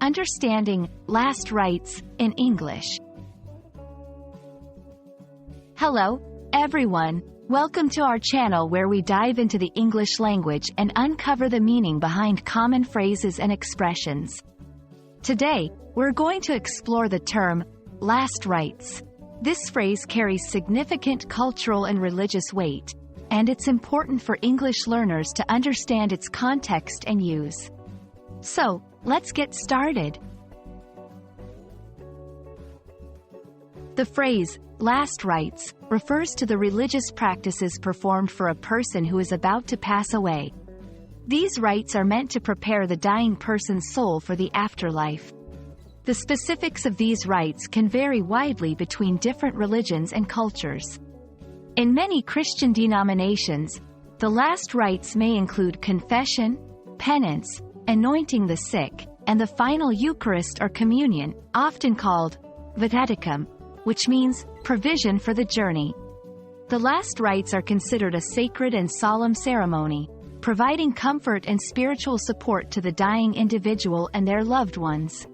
Understanding Last Rites in English. Hello, everyone. Welcome to our channel where we dive into the English language and uncover the meaning behind common phrases and expressions. Today, we're going to explore the term last rites. This phrase carries significant cultural and religious weight, and it's important for English learners to understand its context and use. So, let's get started. The phrase, last rites, refers to the religious practices performed for a person who is about to pass away. These rites are meant to prepare the dying person's soul for the afterlife. The specifics of these rites can vary widely between different religions and cultures. In many Christian denominations, the last rites may include confession, penance, anointing the sick, and the final Eucharist or communion, often called viaticum, which means provision for the journey. The last rites are considered a sacred and solemn ceremony, providing comfort and spiritual support to the dying individual and their loved ones.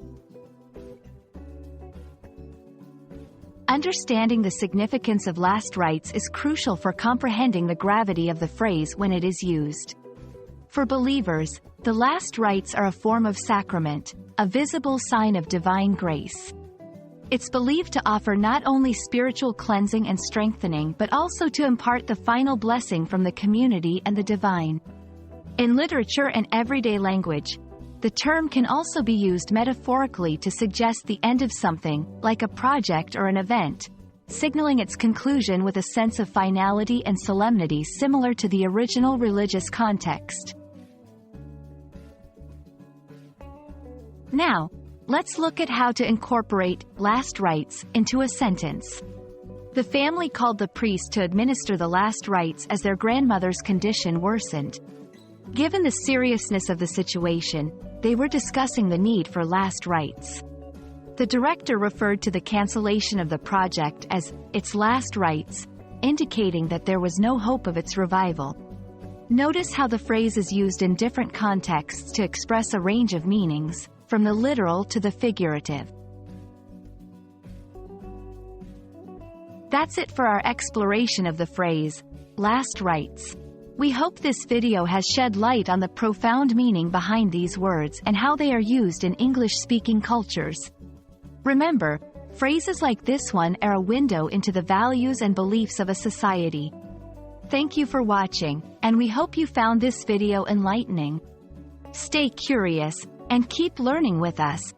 Understanding the significance of last rites is crucial for comprehending the gravity of the phrase when it is used. For believers, the last rites are a form of sacrament, a visible sign of divine grace. It's believed to offer not only spiritual cleansing and strengthening but also to impart the final blessing from the community and the divine. In literature and everyday language, the term can also be used metaphorically to suggest the end of something, like a project or an event, signaling its conclusion with a sense of finality and solemnity similar to the original religious context. Now, let's look at how to incorporate last rites into a sentence. The family called the priest to administer the last rites as their grandmother's condition worsened. Given the seriousness of the situation, they were discussing the need for last rites. The director referred to the cancellation of the project as its last rites, indicating that there was no hope of its revival. Notice how the phrase is used in different contexts to express a range of meanings, from the literal to the figurative. That's it for our exploration of the phrase, last rites. We hope this video has shed light on the profound meaning behind these words and how they are used in English-speaking cultures. Remember, phrases like this one are a window into the values and beliefs of a society. Thank you for watching, and we hope you found this video enlightening. Stay curious, and keep learning with us.